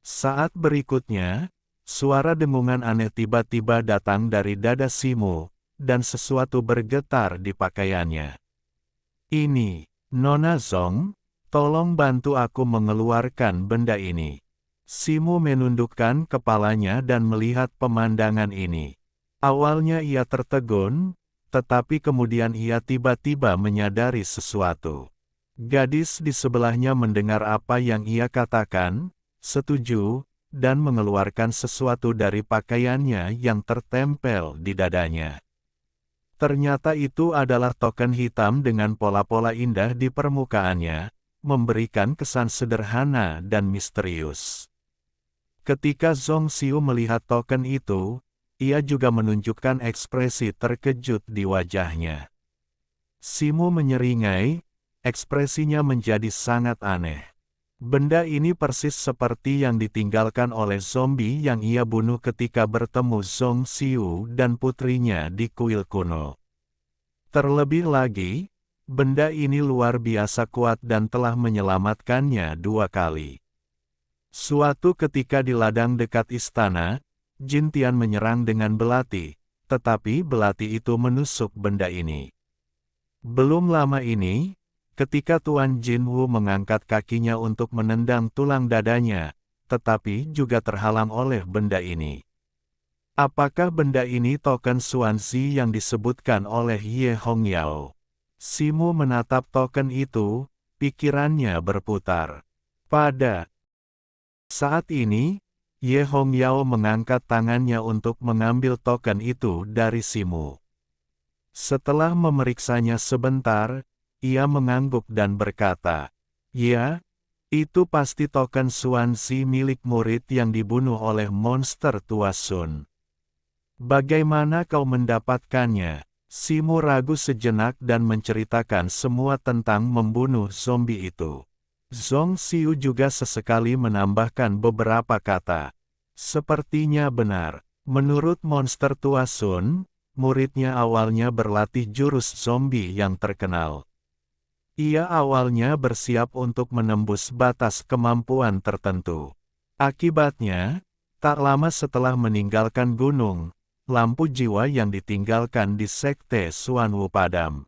Saat berikutnya, suara dengungan aneh tiba-tiba datang dari dada Simu, dan sesuatu bergetar di pakaiannya. Ini, Nona Zhong, tolong bantu aku mengeluarkan benda ini. Simu menundukkan kepalanya dan melihat pemandangan ini. Awalnya ia tertegun, tetapi kemudian ia tiba-tiba menyadari sesuatu. Gadis di sebelahnya mendengar apa yang ia katakan, setuju, dan mengeluarkan sesuatu dari pakaiannya yang tertempel di dadanya. Ternyata itu adalah token hitam dengan pola-pola indah di permukaannya, memberikan kesan sederhana dan misterius. Ketika Zhong Xiu melihat token itu, ia juga menunjukkan ekspresi terkejut di wajahnya. Simu menyeringai, ekspresinya menjadi sangat aneh. Benda ini persis seperti yang ditinggalkan oleh zombie yang ia bunuh ketika bertemu Zhong Xiu dan putrinya di kuil kuno. Terlebih lagi, benda ini luar biasa kuat dan telah menyelamatkannya 2 kali. Suatu ketika di ladang dekat istana, Jin Tian menyerang dengan belati, tetapi belati itu menusuk benda ini. Belum lama ini, ketika Tuan Jin Wu mengangkat kakinya untuk menendang tulang dadanya, tetapi juga terhalang oleh benda ini. Apakah benda ini token Xuanzi yang disebutkan oleh Ye Hongyao? Simu menatap token itu, pikirannya berputar. Pada saat ini, Ye Hongyao mengangkat tangannya untuk mengambil token itu dari Simu. Setelah memeriksanya sebentar, ia mengangguk dan berkata, "Ya, itu pasti token Xuanzi milik murid yang dibunuh oleh monster tua Sun. Bagaimana kau mendapatkannya?" Simu ragu sejenak dan menceritakan semua tentang membunuh zombie itu. Zhong Xiu juga sesekali menambahkan beberapa kata. Sepertinya benar. Menurut monster tua Sun, muridnya awalnya berlatih jurus zombie yang terkenal. Ia awalnya bersiap untuk menembus batas kemampuan tertentu. Akibatnya, tak lama setelah meninggalkan gunung, lampu jiwa yang ditinggalkan di Sekte Xuanwu padam.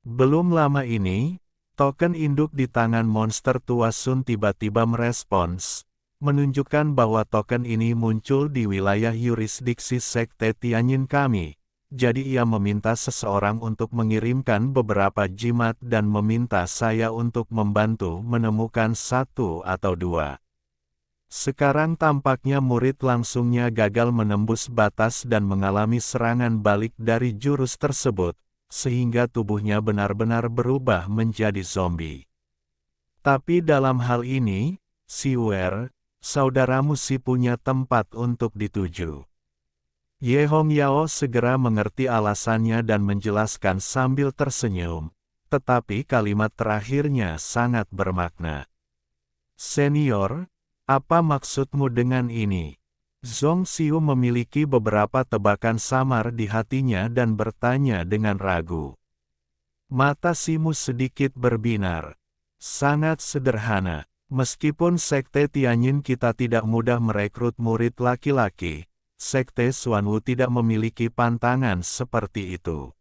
Belum lama ini, token induk di tangan monster tua Sun tiba-tiba merespons, menunjukkan bahwa token ini muncul di wilayah yurisdiksi Sekte Tianyin kami. jadi ia meminta seseorang untuk mengirimkan beberapa jimat dan meminta saya untuk membantu menemukan satu atau dua. Sekarang tampaknya murid langsungnya gagal menembus batas dan mengalami serangan balik dari jurus tersebut, sehingga tubuhnya benar-benar berubah menjadi zombie. Tapi dalam hal ini, Siwer, saudaramu si punya tempat untuk dituju. Ye Hongyao segera mengerti alasannya dan menjelaskan sambil tersenyum, tetapi kalimat terakhirnya sangat bermakna. Senior, apa maksudmu dengan ini? Zhong Xiu memiliki beberapa tebakan samar di hatinya dan bertanya dengan ragu. Mata Simu sedikit berbinar. Sangat sederhana. Meskipun Sekte Tianyin kita tidak mudah merekrut murid laki-laki, Sekte Xuanwu tidak memiliki pantangan seperti itu.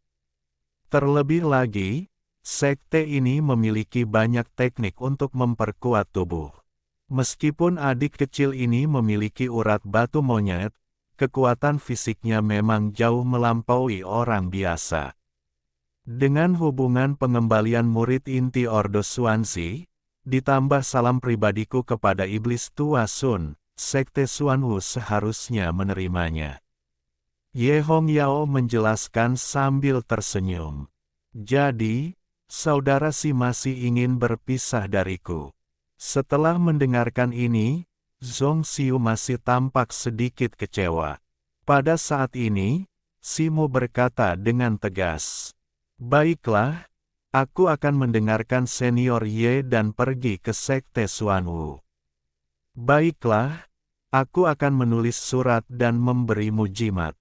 Terlebih lagi, sekte ini memiliki banyak teknik untuk memperkuat tubuh. Meskipun adik kecil ini memiliki urat batu monyet, kekuatan fisiknya memang jauh melampaui orang biasa. Dengan hubungan pengembalian murid inti Ordo Xuanzi, ditambah salam pribadiku kepada Iblis Tua Sun, Sekte Xuanwu seharusnya menerimanya. Ye Hongyao menjelaskan sambil tersenyum. Jadi, saudara si masih ingin berpisah dariku. Setelah mendengarkan ini, Zhong Xiu masih tampak sedikit kecewa. Pada saat ini, Simu berkata dengan tegas. Baiklah, aku akan mendengarkan senior Ye dan pergi ke Sekte Xuanwu. Baiklah, aku akan menulis surat dan memberimu jimat.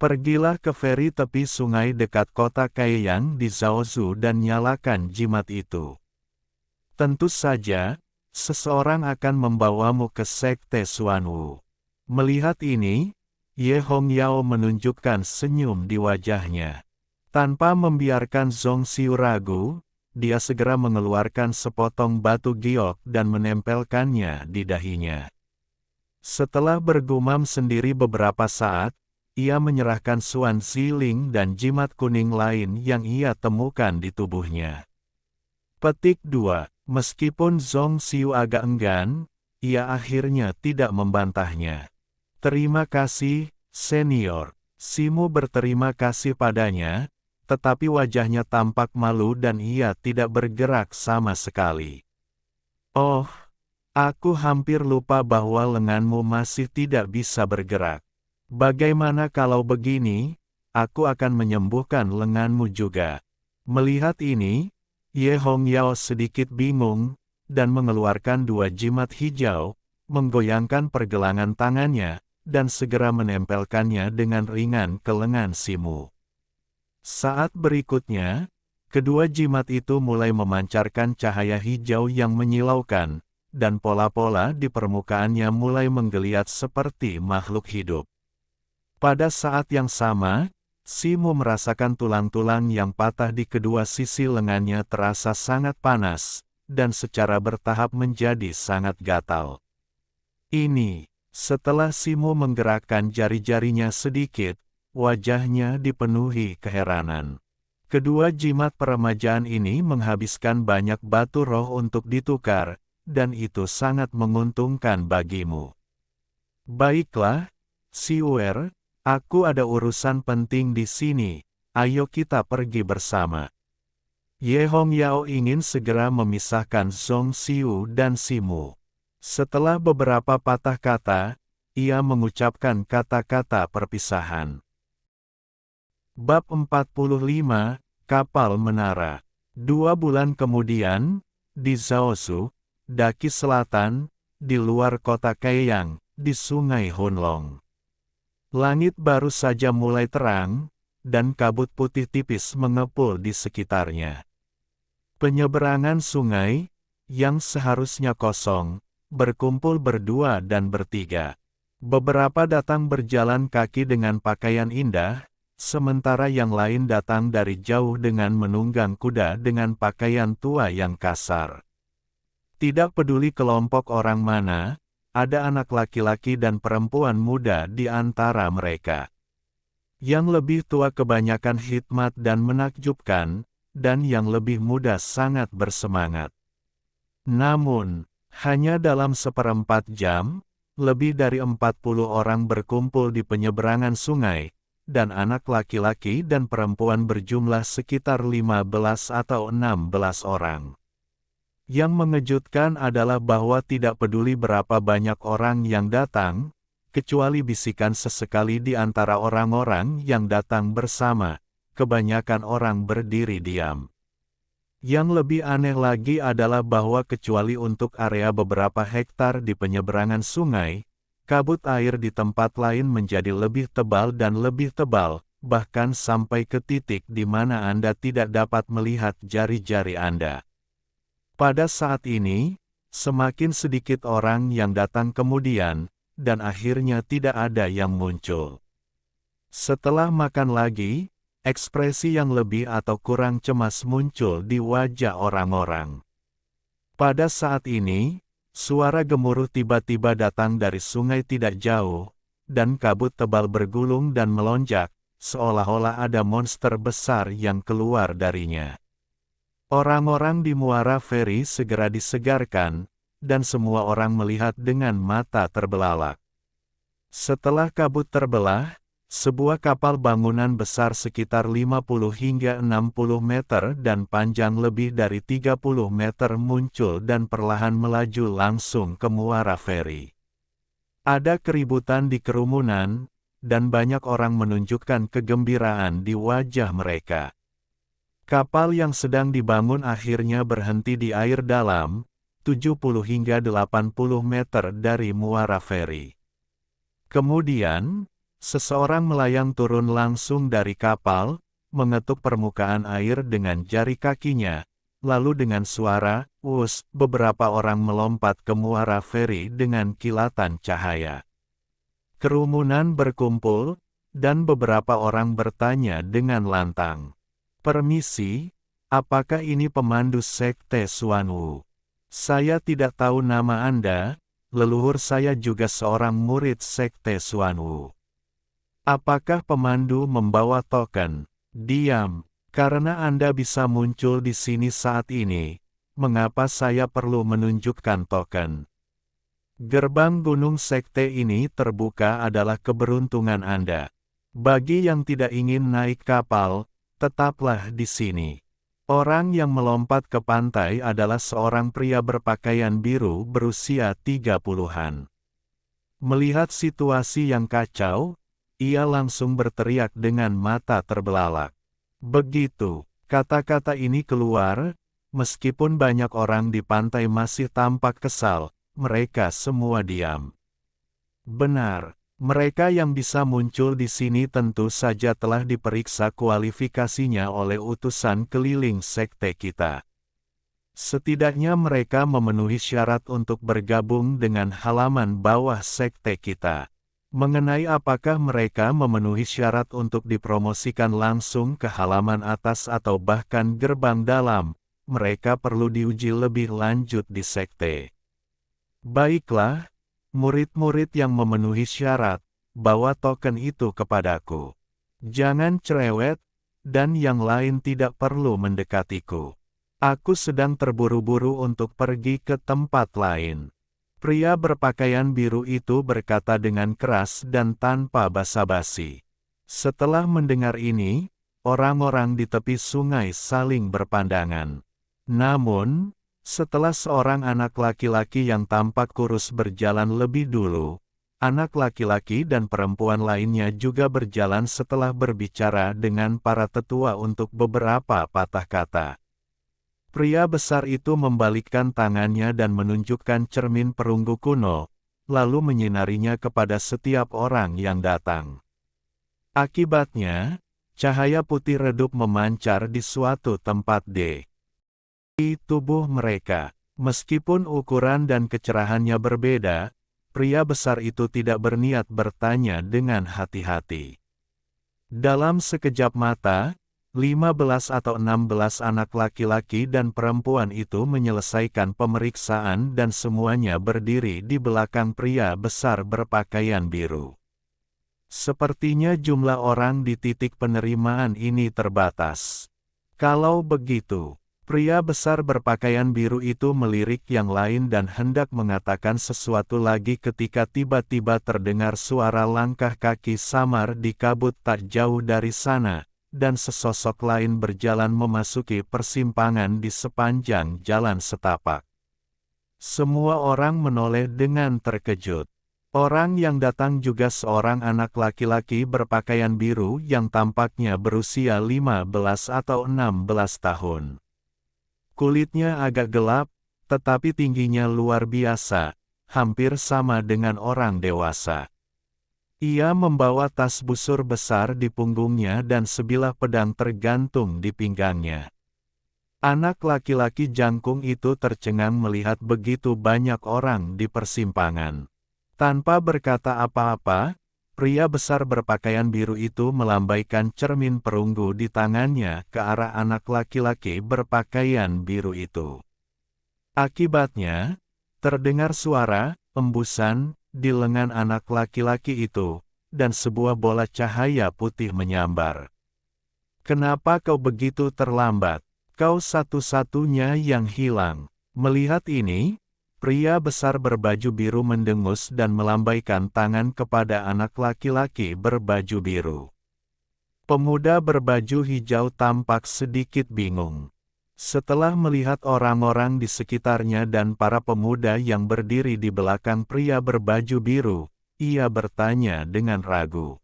Pergilah ke feri tepi sungai dekat kota Kaiyang di Zhaozhou dan nyalakan jimat itu. Tentu saja, seseorang akan membawamu ke Sekte Xuanwu. Melihat ini, Ye Hongyao menunjukkan senyum di wajahnya. Tanpa membiarkan Zhong Xiu ragu, dia segera mengeluarkan sepotong batu giok dan menempelkannya di dahinya. Setelah bergumam sendiri beberapa saat, ia menyerahkan Xuan Ziling dan jimat kuning lain yang ia temukan di tubuhnya. Petik 2. Meskipun Zhong Xiu agak enggan, ia akhirnya tidak membantahnya. Terima kasih, senior. Simu berterima kasih padanya, tetapi wajahnya tampak malu dan ia tidak bergerak sama sekali. Oh, aku hampir lupa bahwa lenganmu masih tidak bisa bergerak. Bagaimana kalau begini, aku akan menyembuhkan lenganmu juga. Melihat ini, Ye Hongyao sedikit bingung, dan mengeluarkan dua jimat hijau, menggoyangkan pergelangan tangannya, dan segera menempelkannya dengan ringan ke lengan Simu. Saat berikutnya, kedua jimat itu mulai memancarkan cahaya hijau yang menyilaukan, dan pola-pola di permukaannya mulai menggeliat seperti makhluk hidup. Pada saat yang sama, Simu merasakan tulang-tulang yang patah di kedua sisi lengannya terasa sangat panas, dan secara bertahap menjadi sangat gatal. Ini, setelah Simu menggerakkan jari-jarinya sedikit, wajahnya dipenuhi keheranan. Kedua jimat peremajaan ini menghabiskan banyak batu roh untuk ditukar, dan itu sangat menguntungkan bagimu. Baiklah, Siwer, aku ada urusan penting di sini, ayo kita pergi bersama. Ye Hongyao ingin segera memisahkan Zhong Xiu dan Simu. Setelah beberapa patah kata, ia mengucapkan kata-kata perpisahan. Bab 45, Kapal Menara. 2 bulan kemudian, di Zhaozhou, Daki Selatan, di luar kota Kaiyang, di Sungai Hunlong. Langit baru saja mulai terang, dan kabut putih tipis mengepul di sekitarnya. Penyeberangan sungai, yang seharusnya kosong, berkumpul berdua dan bertiga. Beberapa datang berjalan kaki dengan pakaian indah, sementara yang lain datang dari jauh dengan menunggang kuda dengan pakaian tua yang kasar. Tidak peduli kelompok orang mana, ada anak laki-laki dan perempuan muda di antara mereka. Yang lebih tua kebanyakan hikmat dan menakjubkan, dan yang lebih muda sangat bersemangat. Namun, hanya dalam seperempat jam, lebih dari 40 orang berkumpul di penyeberangan sungai, dan anak laki-laki dan perempuan berjumlah sekitar 15 atau 16 orang. Yang mengejutkan adalah bahwa tidak peduli berapa banyak orang yang datang, kecuali bisikan sesekali di antara orang-orang yang datang bersama, kebanyakan orang berdiri diam. Yang lebih aneh lagi adalah bahwa kecuali untuk area beberapa hektar di penyeberangan sungai, kabut air di tempat lain menjadi lebih tebal dan lebih tebal, bahkan sampai ke titik di mana Anda tidak dapat melihat jari-jari Anda. Pada saat ini, semakin sedikit orang yang datang kemudian, dan akhirnya tidak ada yang muncul. Setelah makan lagi, ekspresi yang lebih atau kurang cemas muncul di wajah orang-orang. Pada saat ini, suara gemuruh tiba-tiba datang dari sungai tidak jauh, dan kabut tebal bergulung dan melonjak, seolah-olah ada monster besar yang keluar darinya. Orang-orang di Muara Ferry segera disegarkan, dan semua orang melihat dengan mata terbelalak. Setelah kabut terbelah, sebuah kapal bangunan besar sekitar 50 hingga 60 meter dan panjang lebih dari 30 meter muncul dan perlahan melaju langsung ke Muara Ferry. Ada keributan di kerumunan, dan banyak orang menunjukkan kegembiraan di wajah mereka. Kapal yang sedang dibangun akhirnya berhenti di air dalam, 70 hingga 80 meter dari Muara Ferry. Kemudian, seseorang melayang turun langsung dari kapal, mengetuk permukaan air dengan jari kakinya, lalu dengan suara, "Wus," beberapa orang melompat ke Muara Ferry dengan kilatan cahaya. Kerumunan berkumpul, dan beberapa orang bertanya dengan lantang, "Permisi, apakah ini pemandu sekte Xuanwu? Saya tidak tahu nama Anda, leluhur saya juga seorang murid sekte Xuanwu. Apakah pemandu membawa token?" "Diam, karena Anda bisa muncul di sini saat ini, mengapa saya perlu menunjukkan token?" Gerbang gunung sekte ini terbuka adalah keberuntungan Anda. Bagi yang tidak ingin naik kapal, tetaplah di sini. Orang yang melompat ke pantai adalah seorang pria berpakaian biru berusia 30-an. Melihat situasi yang kacau, ia langsung berteriak dengan mata terbelalak. Begitu kata-kata ini keluar, meskipun banyak orang di pantai masih tampak kesal, mereka semua diam. Benar, mereka yang bisa muncul di sini tentu saja telah diperiksa kualifikasinya oleh utusan keliling sekte kita. Setidaknya mereka memenuhi syarat untuk bergabung dengan halaman bawah sekte kita. Mengenai apakah mereka memenuhi syarat untuk dipromosikan langsung ke halaman atas atau bahkan gerbang dalam, mereka perlu diuji lebih lanjut di sekte. Baiklah, murid-murid yang memenuhi syarat, bawa token itu kepadaku. Jangan cerewet, dan yang lain tidak perlu mendekatiku. Aku sedang terburu-buru untuk pergi ke tempat lain. Pria berpakaian biru itu berkata dengan keras dan tanpa basa-basi. Setelah mendengar ini, orang-orang di tepi sungai saling berpandangan. Namun, setelah seorang anak laki-laki yang tampak kurus berjalan lebih dulu, anak laki-laki dan perempuan lainnya juga berjalan setelah berbicara dengan para tetua untuk beberapa patah kata. Pria besar itu membalikkan tangannya dan menunjukkan cermin perunggu kuno, lalu menyinarinya kepada setiap orang yang datang. Akibatnya, cahaya putih redup memancar di suatu tempat di tubuh mereka. Meskipun ukuran dan kecerahannya berbeda, pria besar itu tidak berniat bertanya dengan hati-hati. Dalam sekejap mata, 15 atau 16 anak laki-laki dan perempuan itu menyelesaikan pemeriksaan dan semuanya berdiri di belakang pria besar berpakaian biru. Sepertinya jumlah orang di titik penerimaan ini terbatas. Kalau begitu, pria besar berpakaian biru itu melirik yang lain dan hendak mengatakan sesuatu lagi ketika tiba-tiba terdengar suara langkah kaki samar di kabut tak jauh dari sana, dan sesosok lain berjalan memasuki persimpangan di sepanjang jalan setapak. Semua orang menoleh dengan terkejut. Orang yang datang juga seorang anak laki-laki berpakaian biru yang tampaknya berusia 15 atau 16 tahun. Kulitnya agak gelap, tetapi tingginya luar biasa, hampir sama dengan orang dewasa. Ia membawa tas busur besar di punggungnya dan sebilah pedang tergantung di pinggangnya. Anak laki-laki jangkung itu tercengang melihat begitu banyak orang di persimpangan. Tanpa berkata apa-apa, pria besar berpakaian biru itu melambaikan cermin perunggu di tangannya ke arah anak laki-laki berpakaian biru itu. Akibatnya, terdengar suara embusan di lengan anak laki-laki itu, dan sebuah bola cahaya putih menyambar. "Kenapa kau begitu terlambat? Kau satu-satunya yang hilang." Melihat ini, pria besar berbaju biru mendengus dan melambaikan tangan kepada anak laki-laki berbaju biru. Pemuda berbaju hijau tampak sedikit bingung. Setelah melihat orang-orang di sekitarnya dan para pemuda yang berdiri di belakang pria berbaju biru, ia bertanya dengan ragu.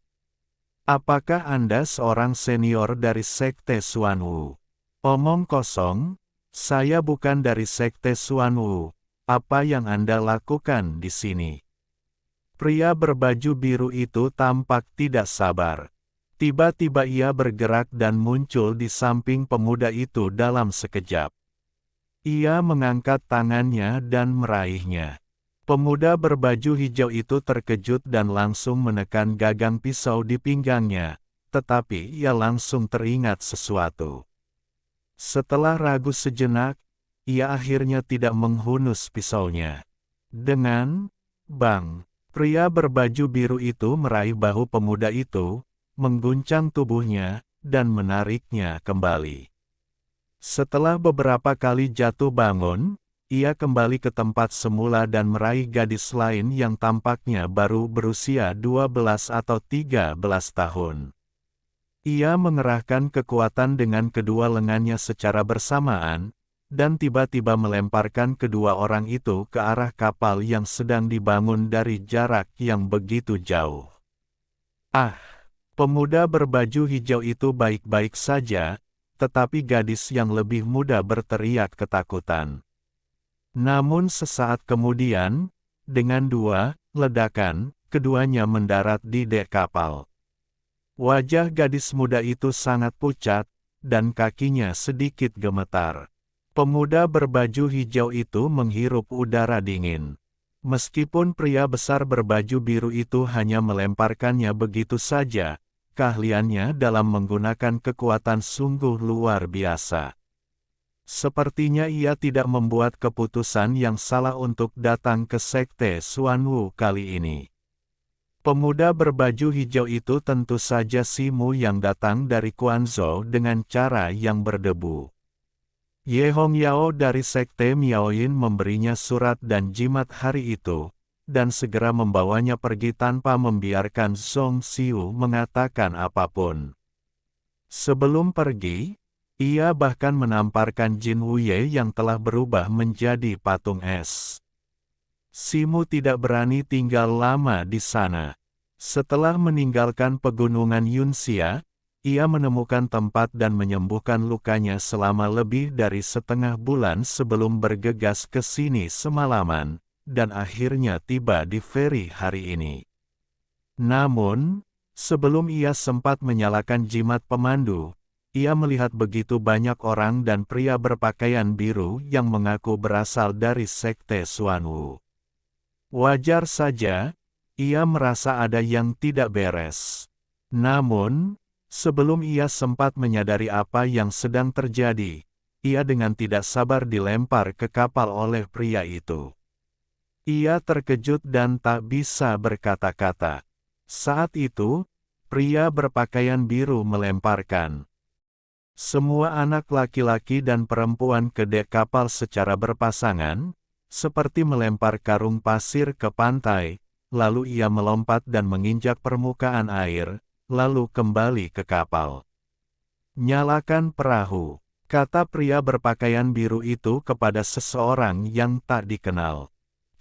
"Apakah Anda seorang senior dari Sekte Xuanwu?" "Omong kosong, saya bukan dari Sekte Xuanwu. Apa yang Anda lakukan di sini?" Pria berbaju biru itu tampak tidak sabar. Tiba-tiba ia bergerak dan muncul di samping pemuda itu dalam sekejap. Ia mengangkat tangannya dan meraihnya. Pemuda berbaju hijau itu terkejut dan langsung menekan gagang pisau di pinggangnya, tetapi ia langsung teringat sesuatu. Setelah ragu sejenak, ia akhirnya tidak menghunus pisaunya. Dengan bang, pria berbaju biru itu meraih bahu pemuda itu, mengguncang tubuhnya, dan menariknya kembali. Setelah beberapa kali jatuh bangun, ia kembali ke tempat semula dan meraih gadis lain yang tampaknya baru berusia 12 atau 13 tahun. Ia mengerahkan kekuatan dengan kedua lengannya secara bersamaan, dan tiba-tiba melemparkan kedua orang itu ke arah kapal yang sedang dibangun dari jarak yang begitu jauh. Ah! Pemuda berbaju hijau itu baik-baik saja, tetapi gadis yang lebih muda berteriak ketakutan. Namun sesaat kemudian, dengan dua ledakan, keduanya mendarat di dek kapal. Wajah gadis muda itu sangat pucat, dan kakinya sedikit gemetar. Pemuda berbaju hijau itu menghirup udara dingin. Meskipun pria besar berbaju biru itu hanya melemparkannya begitu saja, keahliannya dalam menggunakan kekuatan sungguh luar biasa. Sepertinya ia tidak membuat keputusan yang salah untuk datang ke Sekte Xuanwu kali ini. Pemuda berbaju hijau itu tentu saja Simu yang datang dari Quanzhou dengan cara yang berdebu. Ye Hongyao dari Sekte Miaoyin memberinya surat dan jimat hari itu, dan segera membawanya pergi tanpa membiarkan Song Xiu mengatakan apapun. Sebelum pergi, ia bahkan menamparkan Jin Wuye yang telah berubah menjadi patung es. Simu tidak berani tinggal lama di sana. Setelah meninggalkan pegunungan Yunxia, ia menemukan tempat dan menyembuhkan lukanya selama lebih dari setengah bulan sebelum bergegas ke sini semalaman, dan akhirnya tiba di Feri hari ini. Namun, sebelum ia sempat menyalakan jimat pemandu, ia melihat begitu banyak orang dan pria berpakaian biru yang mengaku berasal dari Sekte Xuanwu. Wajar saja, ia merasa ada yang tidak beres. Namun, sebelum ia sempat menyadari apa yang sedang terjadi, ia dengan tidak sabar dilempar ke kapal oleh pria itu. Ia terkejut dan tak bisa berkata-kata. Saat itu, pria berpakaian biru melemparkan semua anak laki-laki dan perempuan ke dek kapal secara berpasangan, seperti melempar karung pasir ke pantai, lalu ia melompat dan menginjak permukaan air, lalu kembali ke kapal. "Nyalakan perahu," kata pria berpakaian biru itu kepada seseorang yang tak dikenal.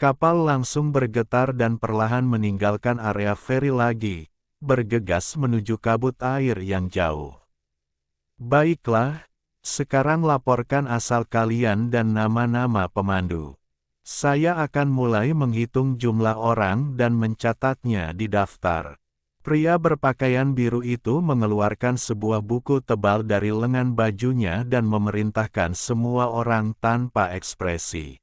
Kapal langsung bergetar dan perlahan meninggalkan area feri lagi, bergegas menuju kabut air yang jauh. "Baiklah, sekarang laporkan asal kalian dan nama-nama pemandu. Saya akan mulai menghitung jumlah orang dan mencatatnya di daftar." Pria berpakaian biru itu mengeluarkan sebuah buku tebal dari lengan bajunya dan memerintahkan semua orang tanpa ekspresi.